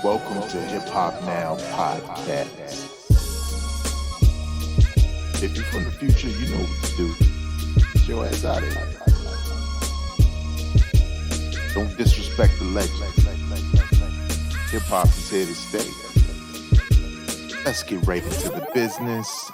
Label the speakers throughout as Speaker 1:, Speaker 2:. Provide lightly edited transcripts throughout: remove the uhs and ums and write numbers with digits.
Speaker 1: Welcome to Hip Hop Now Podcast. If you're from the future, you know what to do. Get your ass out of here. Don't disrespect the legend. Hip hop is here to stay. Let's get right into the business.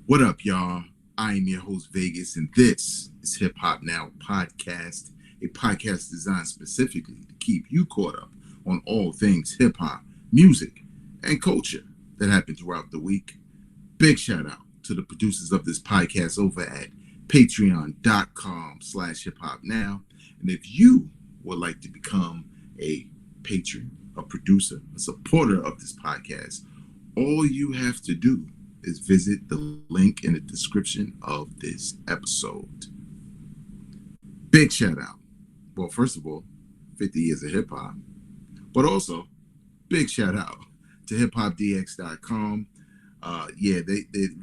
Speaker 2: What up, y'all? I am your host, Vegas, and this is Hip Hop Now Podcast, a podcast designed specifically to keep you caught up on all things hip-hop, music, and culture that happen throughout the week. Big shout out to the producers of this podcast over at patreon.com/hiphopnow. And if you would like to become a patron, a producer, a supporter of this podcast, all you have to do is visit the link in the description of this episode. Big shout out. Well, first of all, 50 years of hip hop, but also big shout out to hiphopdx.com. They're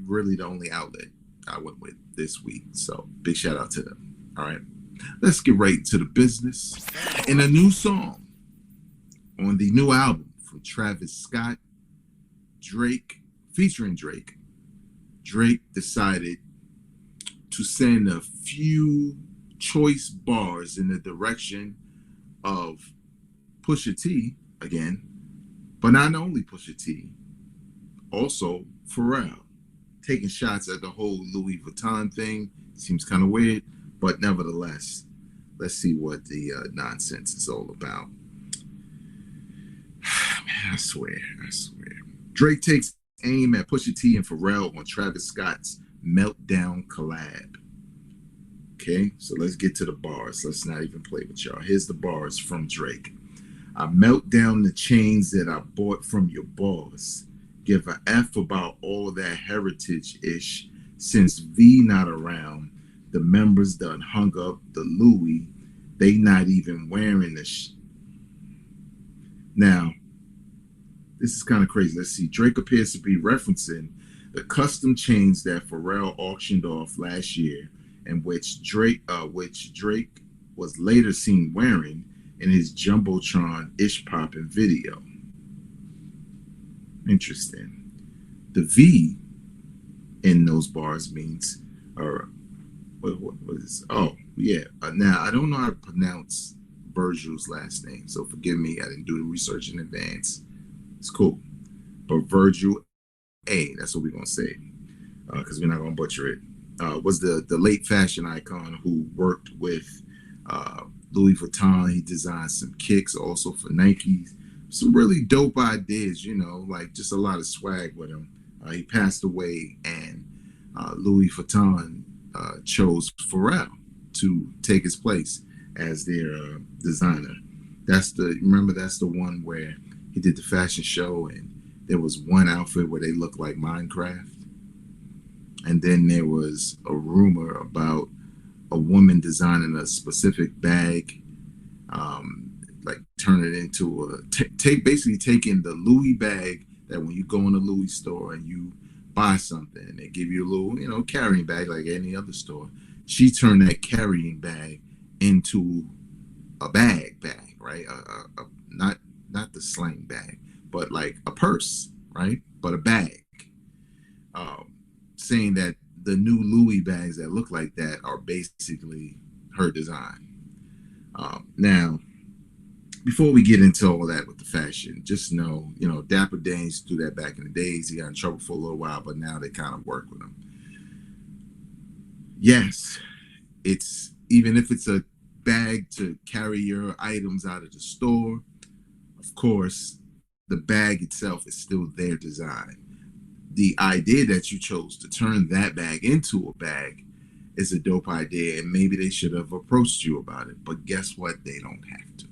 Speaker 2: really the only outlet I went with this week. So big shout out to them. All right, let's get right into the business. In a new song on the new album from Travis Scott, featuring Drake decided to send a few choice bars in the direction of Pusha T again, but not only Pusha T, also Pharrell, taking shots at the whole Louis Vuitton thing. Seems kind of weird, but nevertheless, let's see what the nonsense is all about. Man, I swear. Drake takes aim at Pusha T and Pharrell on Travis Scott's Meltdown collab. Okay, so let's get to the bars. Let's not even play with y'all. Here's the bars from Drake. I melt down the chains that I bought from your boss. Give a F about all that heritage-ish. Since V not around, the members done hung up the Louis. They not even wearing the Now, this is kind of crazy. Let's see. Drake appears to be referencing the custom chains that Pharrell auctioned off last year, and which Drake was later seen wearing in his Jumbotron Ish Poppin' video. Interesting. The V in those bars means, or what is? Oh yeah. Now I don't know how to pronounce Virgil's last name, so forgive me. I didn't do the research in advance. It's cool, but Virgil A. That's what we're gonna say, because we're not gonna butcher it. Was the late fashion icon who worked with Louis Vuitton. He designed some kicks also for Nike. Some really dope ideas, like just a lot of swag with him. He passed away, and Louis Vuitton chose Pharrell to take his place as their designer. That's the one where he did the fashion show, and there was one outfit where they looked like Minecraft. And then there was a rumor about a woman designing a specific bag, like turn it into basically taking the Louis bag that when you go in a Louis store and you buy something, they give you a little, carrying bag like any other store. She turned that carrying bag into a bag, right? Not the slang bag, but like a purse, right? But a bag. Saying that the new Louis bags that look like that are basically her design. Now, before we get into all that with the fashion, just know, Dapper Dan used to do that back in the days. He got in trouble for a little while, but now they kind of work with him. Yes, even if it's a bag to carry your items out of the store, of course, the bag itself is still their design. The idea that you chose to turn that bag into a bag is a dope idea, and maybe they should have approached you about it. But guess what? They don't have to.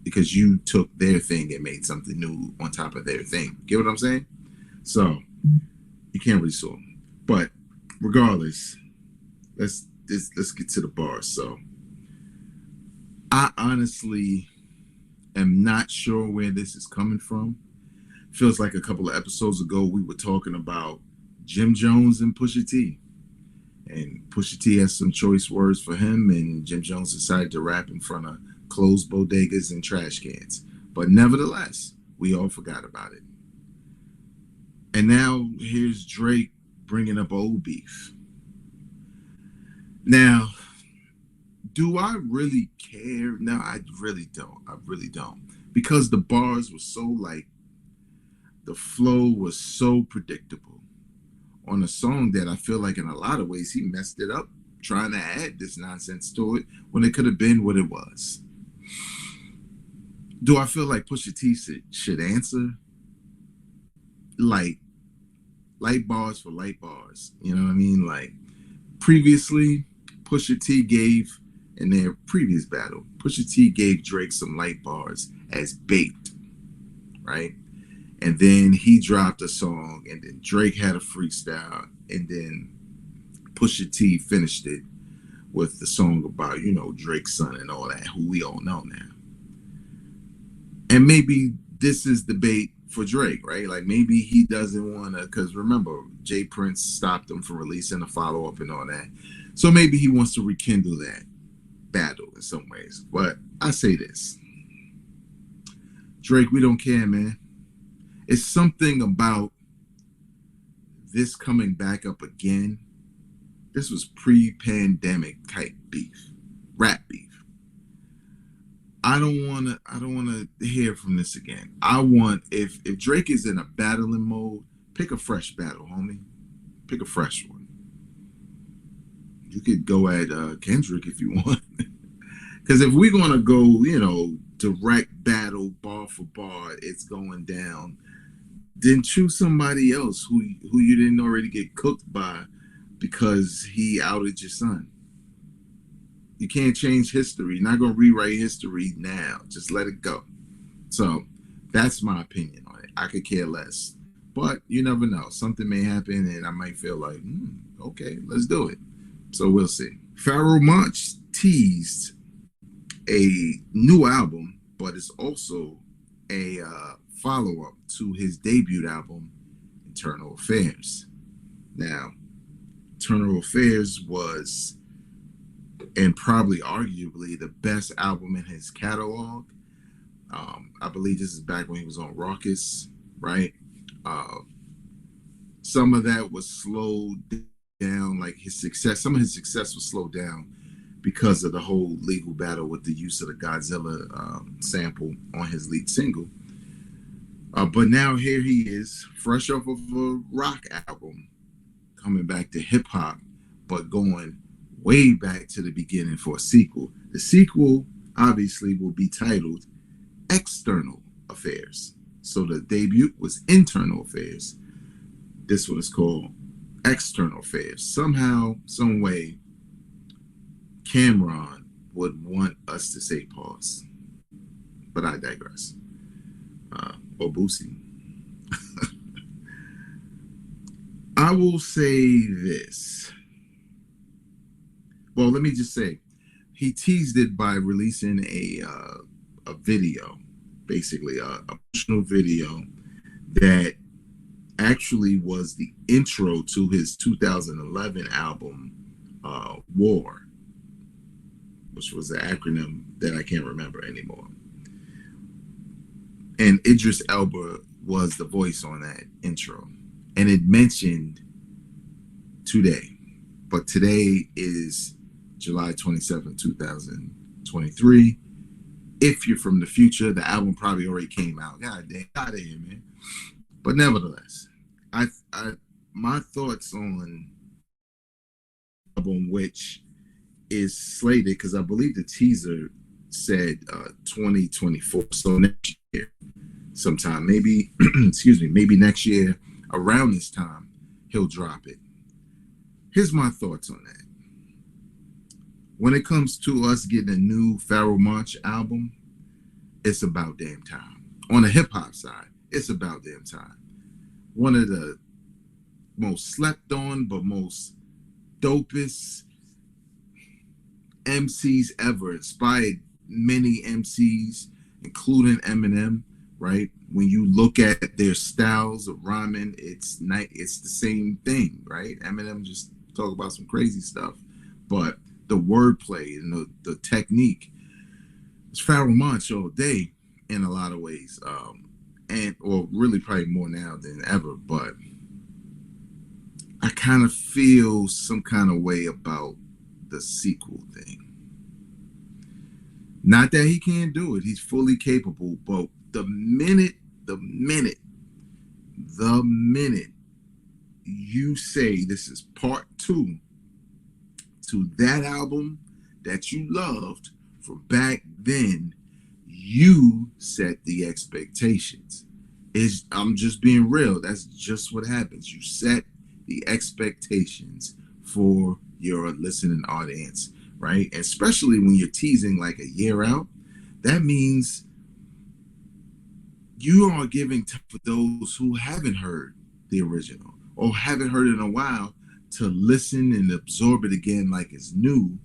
Speaker 2: Because you took their thing and made something new on top of their thing. Get what I'm saying? So, you can't really sue them. But regardless, let's get to the bars. So, I honestly am not sure where this is coming from. Feels like a couple of episodes ago we were talking about Jim Jones and Pusha T. And Pusha T has some choice words for him, and Jim Jones decided to rap in front of closed bodegas and trash cans. But nevertheless, we all forgot about it. And now here's Drake bringing up old beef. Now, do I really care? No, I really don't. I really don't. Because the bars were so light, the flow was so predictable on a song that I feel like in a lot of ways he messed it up trying to add this nonsense to it when it could have been what it was. Do I feel like Pusha T should answer? Like, light bars for light bars. You know what I mean? Like, previously, Pusha T gave, in their previous battle, Pusha T gave Drake some light bars as bait, right? And then he dropped a song, and then Drake had a freestyle, and then Pusha T finished it with the song about, you know, Drake's son and all that, who we all know now. And maybe this is the bait for Drake, right? Like maybe he doesn't want to, because remember, Jay Prince stopped him from releasing a follow-up and all that. So maybe he wants to rekindle that battle in some ways. But I say this. Drake, we don't care, man. It's something about this coming back up again. This was pre-pandemic type beef, rap beef. I don't wanna hear from this again. I want, if Drake is in a battling mode, pick a fresh battle, homie. Pick a fresh one. You could go at Kendrick if you want. Because if we're gonna go, you know, direct battle, bar for bar, it's going down. Then choose somebody else who you didn't already get cooked by because he outed your son. You can't change history. You're not going to rewrite history now. Just let it go. So that's my opinion on it. I could care less. But you never know. Something may happen and I might feel like, okay, let's do it. So we'll see. Pharoah Monch teased a new album, but it's also a follow-up to his debut album, Internal Affairs. Now, Internal Affairs was, and probably arguably, the best album in his catalog. I believe this is back when he was on Raucous, right? Some of that was slowed down, like his success. Some of his success was slowed down because of the whole legal battle with the use of the Godzilla sample on his lead single. But now here he is, fresh off of a rock album, coming back to hip hop, but going way back to the beginning for a sequel. The sequel obviously will be titled External Affairs. So the debut was Internal Affairs. This one is called External Affairs. Somehow, some way, Cameron would want us to say pause. But I digress. Or Boosie. I will say this. Well, let me just say, he teased it by releasing a video, basically a promotional video that actually was the intro to his 2011 album, War, which was an acronym that I can't remember anymore. And Idris Elba was the voice on that intro. And it mentioned today. But today is July 27, 2023. If you're from the future, the album probably already came out. God damn, out of here, man. But nevertheless, my thoughts on the album, which is slated, because I believe the teaser said 2024. So next year, sometime, maybe, excuse me, maybe next year around this time, he'll drop it. Here's my thoughts on that. When it comes to us getting a new Pharoah Monch album, it's about damn time. On the hip hop side, it's about damn time. One of the most slept on but most dopest MCs ever, inspired many MCs, including Eminem, right? When you look at their styles of rhyming, it's the same thing, right? Eminem just talk about some crazy stuff, but the wordplay and the technique is Pharoah Monch all day in a lot of ways, and or really probably more now than ever. But I kind of feel some kind of way about the sequel thing. Not that he can't do it; he's fully capable. But the minute you say this is part 2 to that album that you loved from back then, you set the expectations. I'm just being real. That's just what happens. You set the expectations for your listening audience, right? Especially when you're teasing like a year out. That means you are giving time for those who haven't heard the original or haven't heard it in a while to listen and absorb it again like it's new.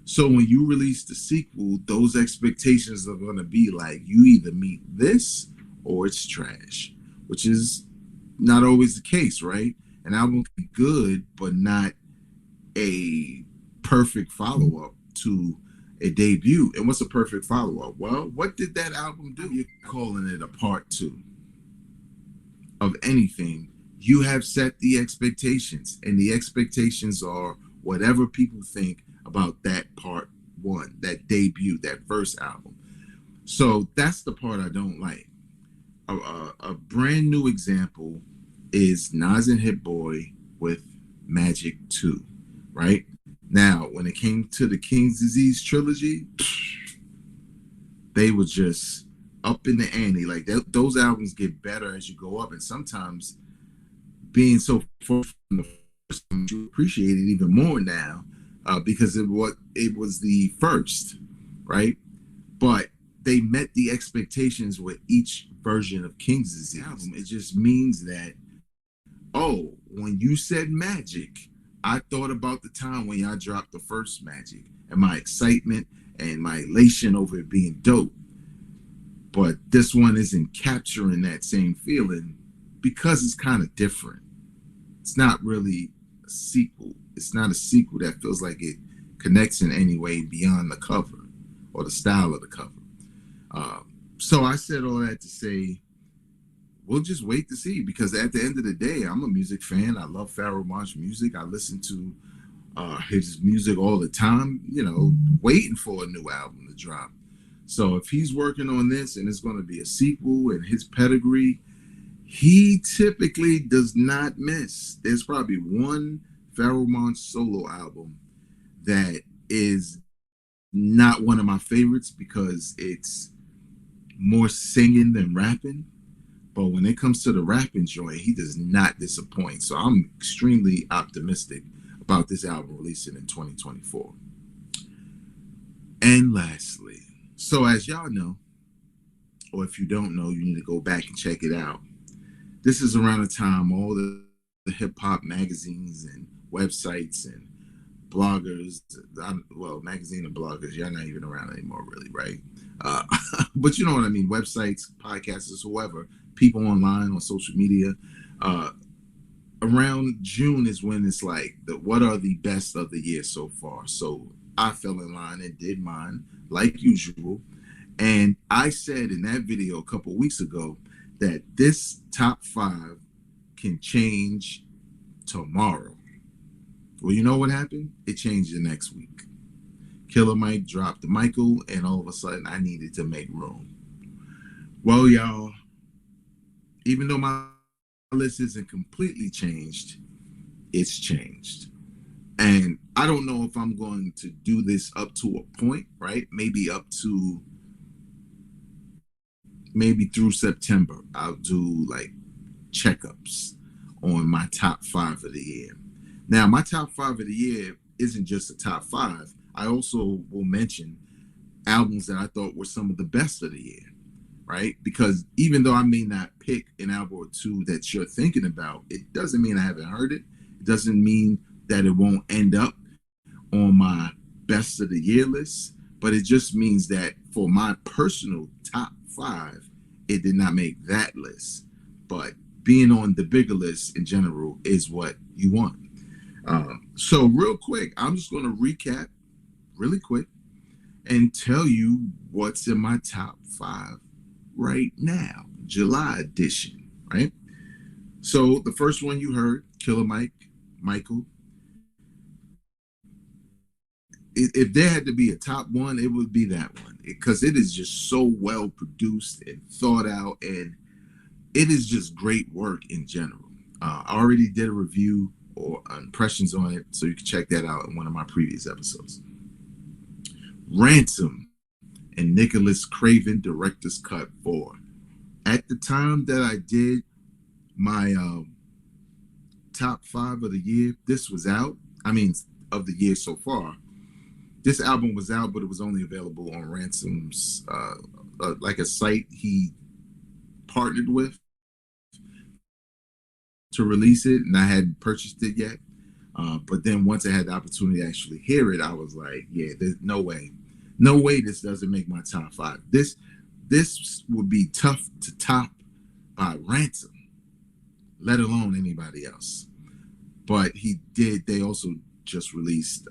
Speaker 2: So when you release the sequel, those expectations are going to be like, you either meet this or it's trash, which is not always the case, right? An album can be good, but not a perfect follow-up to a debut. And what's a perfect follow-up? Well, what did that album do? You're calling it a part 2 of anything. You have set the expectations, and the expectations are whatever people think about that part 1, that debut, that first album. So that's the part I don't like. A brand new example is Nas and Hit Boy with Magic 2, right? Now, when it came to the King's Disease trilogy, they were just up in the ante. Like those albums get better as you go up, and sometimes being so far from the first, you appreciate it even more now because it was the first, right? But they met the expectations with each version of King's Disease album. It just means that, oh, when you said Magic, I thought about the time when y'all dropped the first Magic and my excitement and my elation over it being dope. But this one isn't capturing that same feeling because it's kind of different. It's not really a sequel. It's not a sequel that feels like it connects in any way beyond the cover or the style of the cover. So I said all that to say, we'll just wait to see, because at the end of the day, I'm a music fan. I love Pharoah Monch music. I listen to his music all the time, waiting for a new album to drop. So if he's working on this and it's going to be a sequel and his pedigree, he typically does not miss. There's probably one Pharoah Monch solo album that is not one of my favorites because it's more singing than rapping. But when it comes to the rapping joint, he does not disappoint. So I'm extremely optimistic about this album releasing in 2024. And lastly, so as y'all know, or if you don't know, you need to go back and check it out. This is around the time all the hip-hop magazines and websites and bloggers, magazine and bloggers, y'all not even around anymore, really, right? But you know what I mean, websites, podcasters, whoever, people online on social media. Around June is when it's like, what are the best of the year so far? So I fell in line and did mine, like usual. And I said in that video a couple of weeks ago that this top 5 can change tomorrow. Well, you know what happened? It changed the next week. Killer Mike dropped the Michael, and all of a sudden I needed to make room. Well, y'all, even though my list isn't completely changed, it's changed. And I don't know if I'm going to do this up to a point, right? Maybe through September, I'll do like checkups on my top 5 of the year. Now, my top 5 of the year isn't just a top 5. I also will mention albums that I thought were some of the best of the year, right? Because even though I may not pick an album or two that you're thinking about, it doesn't mean I haven't heard it. It doesn't mean that it won't end up on my best of the year list, but it just means that for my personal top 5, it did not make that list. But being on the bigger list in general is what you want. So real quick, I'm just going to recap really quick and tell you what's in my top 5 right now, July edition, right? So the first one you heard, Killer Michael. If there had to be a top one, it would be that one because it is just so well produced and thought out, and it is just great work in general. I already did a review or impressions on it, so you can check that out in one of my previous episodes. Ransom and Nicholas Craven Director's Cut 4. At the time that I did my top 5 of the year, this was out. I mean, of the year so far. This album was out, but it was only available on Ransom's, like a site he partnered with to release it, and I hadn't purchased it yet. But then once I had the opportunity to actually hear it, I was like, yeah, there's no way this doesn't make my top 5. This would be tough to top by Ransom, let alone anybody else. But he did. They also just released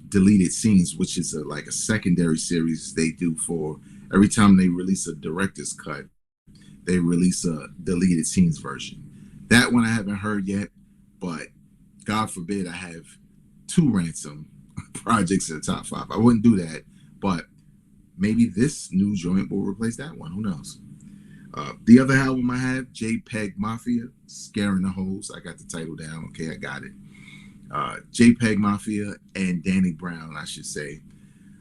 Speaker 2: Deleted Scenes, which is like a secondary series they do for every time they release a director's cut, they release a Deleted Scenes version. That one I haven't heard yet, but God forbid I have 2 Ransom projects in the top 5. I wouldn't do that, but maybe this new joint will replace that one. Who knows? The other album I have, JPEG Mafia, Scaring the Hoes. I got the title down. Okay, I got it. JPEG Mafia and Danny Brown, I should say.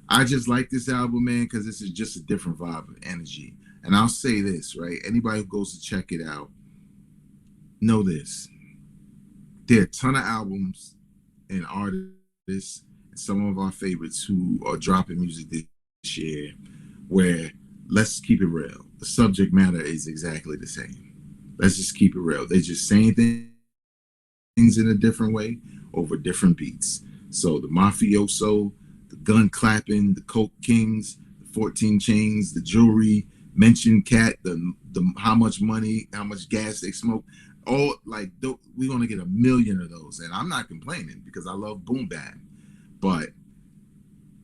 Speaker 2: I just like this album, man, because this is just a different vibe of energy. And I'll say this, right? Anybody who goes to check it out, know this. There are a ton of albums and artists, and some of our favorites who are dropping music this year where, let's keep it real, the subject matter is exactly the same. Let's just keep it real. They're just saying things in a different way over different beats. So the mafioso, the gun clapping, the coke kings, the 14 chains, the jewelry, mentioned cat, the how much money, how much gas they smoke, all like we're gonna get a million of those. And I'm not complaining because I love boom bap, but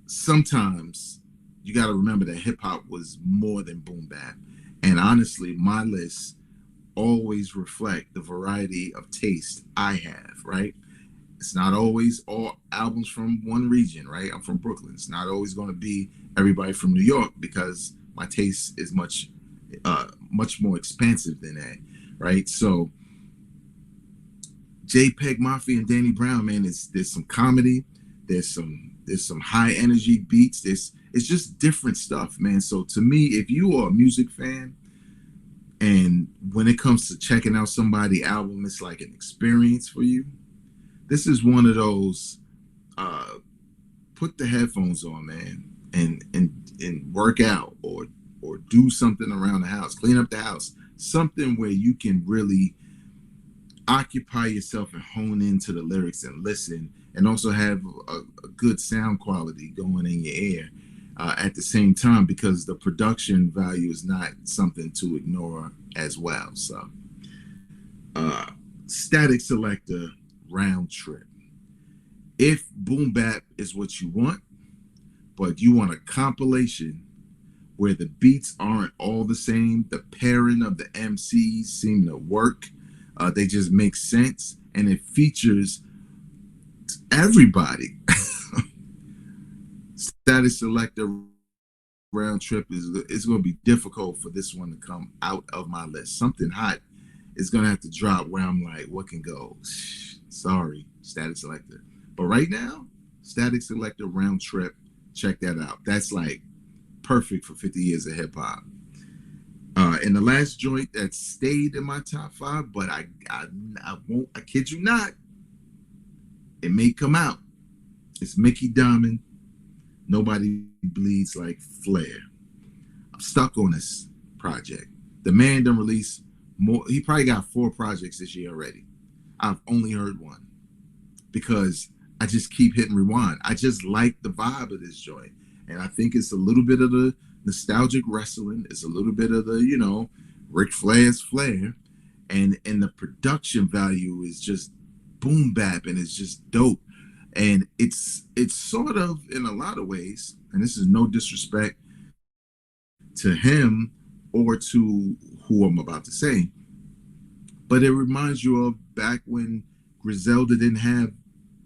Speaker 2: sometimes you got to remember that hip hop was more than boom bap. And honestly, my lists always reflect the variety of taste I have, right? It's not always all albums from one region, right? I'm from Brooklyn. It's not always going to be everybody from New York because my taste is much more expansive than that, right? So JPEG Mafia and Danny Brown, man, there's some comedy, there's some high energy beats, it's just different stuff, man. So to me, if you are a music fan, and when it comes to checking out somebody's album, it's like an experience for you. This is one of those, put the headphones on, man, and work out or do something around the house, clean up the house, something where you can really occupy yourself and hone into the lyrics and listen, and also have a good sound quality going in your ear at the same time, because the production value is not something to ignore as well. So Static Selector, Round Trip. If boom bap is what you want, but you want a compilation where the beats aren't all the same, the pairing of the MCs seem to work, they just make sense, and it features everybody. Static Selector, Round Trip is going to be difficult for this one to come out of my list. Something hot is going to have to drop where I'm like, what can go? Sorry, Static Selector. But right now, Static Selector, Round Trip, check that out. That's like perfect for 50 years of hip hop. And the last joint that stayed in my top 5, but I won't, I kid you not, it may come out. It's Mickey Diamond, Nobody Bleeds Like Flair. I'm stuck on this project. The man done released more. He probably got 4 projects this year already. I've only heard one because I just keep hitting rewind. I just like the vibe of this joint. And I think it's a little bit of the nostalgic wrestling. It's a little bit of the, Ric Flair's flair. And the production value is just boom bap, and it's just dope. And it's sort of, in a lot of ways, and this is no disrespect to him or to who I'm about to say, but it reminds you of back when Griselda didn't have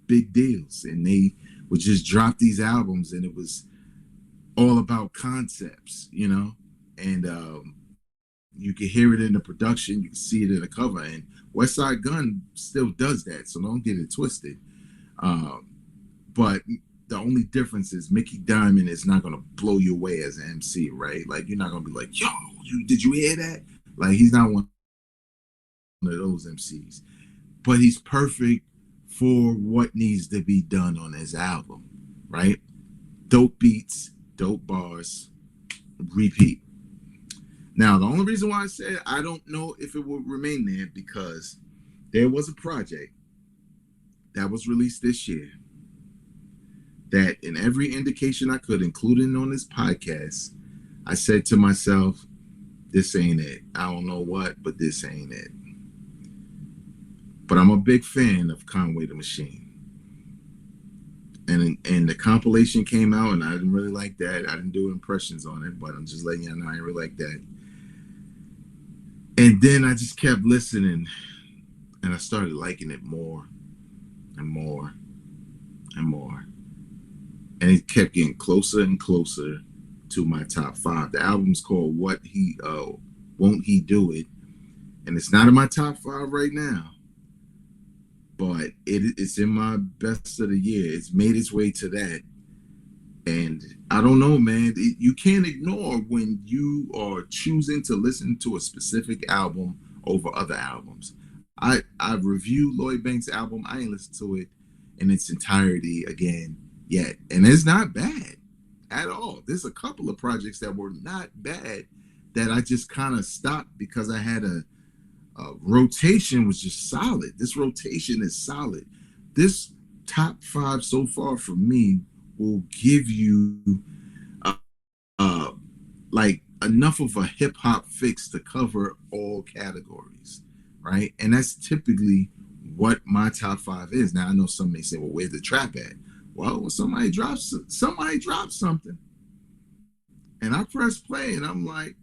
Speaker 2: big deals and they would just drop these albums and it was all about concepts, you know, and you can hear it in the production, you can see it in the cover, and Westside Gunn still does that, so don't get it twisted. But the only difference is Mickey Diamond is not going to blow you away as an MC, right? Like, you're not going to be like, yo, did you hear that? Like, he's not one of those MCs. But he's perfect for what needs to be done on his album, right? Dope beats, dope bars, repeat. Now, the only reason why I said I don't know if it will remain there, because there was a project that was released this year that, in every indication I could, including on this podcast, I said to myself, this ain't it. I don't know what, but this ain't it. But I'm a big fan of Conway the Machine. And the compilation came out, and I didn't really like that. I didn't do impressions on it, but I'm just letting you know I didn't really like that. And then I just kept listening, and I started liking it more and more and more. And it kept getting closer and closer to my top 5. The album's called Won't He Do It? And it's not in my top 5 right now, but it's in my best of the year. It's made its way to that. And I don't know, man. You can't ignore when you are choosing to listen to a specific album over other albums. I've reviewed Lloyd Banks' album. I ain't listened to it in its entirety again yet. And it's not bad at all. There's a couple of projects that were not bad that I just kind of stopped because I had a rotation was just solid. This rotation is solid. This top 5 so far for me will give you like enough of a hip hop fix to cover all categories, right? And that's typically what my top 5 is. Now I know some may say, well, where's the trap at? Well, when somebody drops something, and I press play, and I'm like,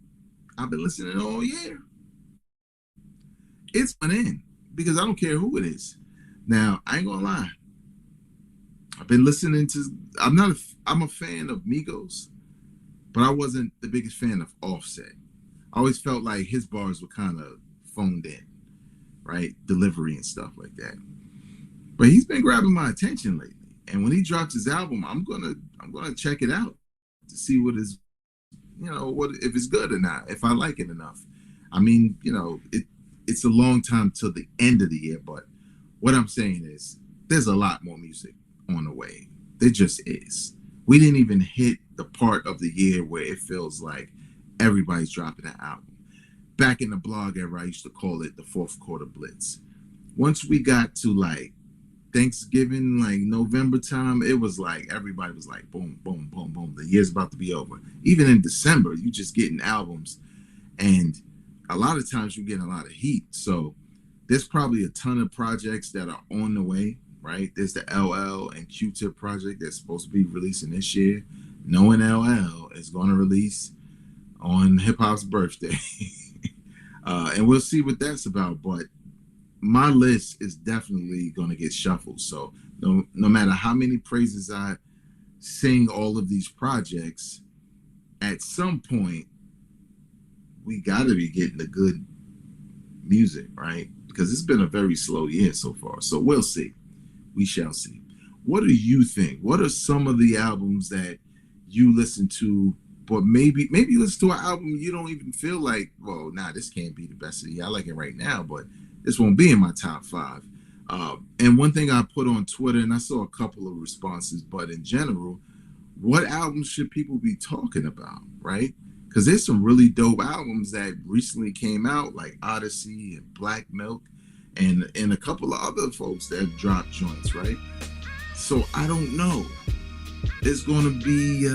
Speaker 2: I've been listening all year. It's an in, because I don't care who it is. Now, I ain't gonna lie. I've been listening to, I'm a fan of Migos, but I wasn't the biggest fan of Offset. I always felt like his bars were kind of phoned in, right? Delivery and stuff like that. But he's been grabbing my attention lately. And when he drops his album, I'm gonna check it out to see what is, what if it's good or not, if I like it enough. I mean, it's a long time till the end of the year, but what I'm saying is there's a lot more music on the way. There just is. We didn't even hit the part of the year where it feels like everybody's dropping an album. Back in the blog era, I used to call it the fourth quarter blitz. Once we got to like Thanksgiving, like November time, it was like everybody was like boom, boom, boom, boom. The year's about to be over. Even in December, you just getting albums, and a lot of times you're getting a lot of heat. So there's probably a ton of projects that are on the way, right? There's the LL and Q-Tip project that's supposed to be releasing this year. Knowing LL is going to release on hip hop's birthday. And we'll see what that's about. But my list is definitely going to get shuffled. So no matter how many praises I sing all of these projects, at some point, we got to be getting the good music, right? Because it's been a very slow year so far. So we'll see. We shall see. What do you think? What are some of the albums that you listen to, but maybe you listen to an album you don't even feel like, well, this can't be the best of the year. I like it right now, but this won't be in my top 5. And one thing I put on Twitter, and I saw a couple of responses, but in general, what albums should people be talking about, right? Because there's some really dope albums that recently came out, like Odyssey and Black Milk, and a couple of other folks that have dropped joints, right? So I don't know. It's going to be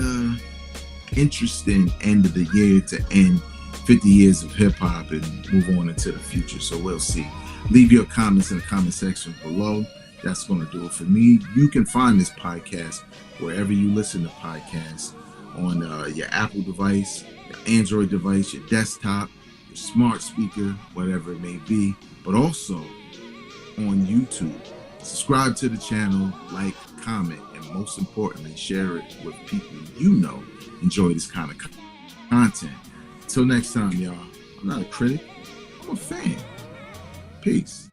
Speaker 2: interesting end of the year to end 50 years of hip hop and move on into the future. So we'll see. Leave your comments in the comment section below. That's going to do it for me. You can find this podcast wherever you listen to podcasts, on your Apple device, your Android device, your desktop, your smart speaker, whatever it may be, but also on YouTube. Subscribe to the channel, like, comment, and most importantly, share it with people you know enjoy this kind of content. Until next time, y'all, I'm not a critic, I'm a fan. Peace.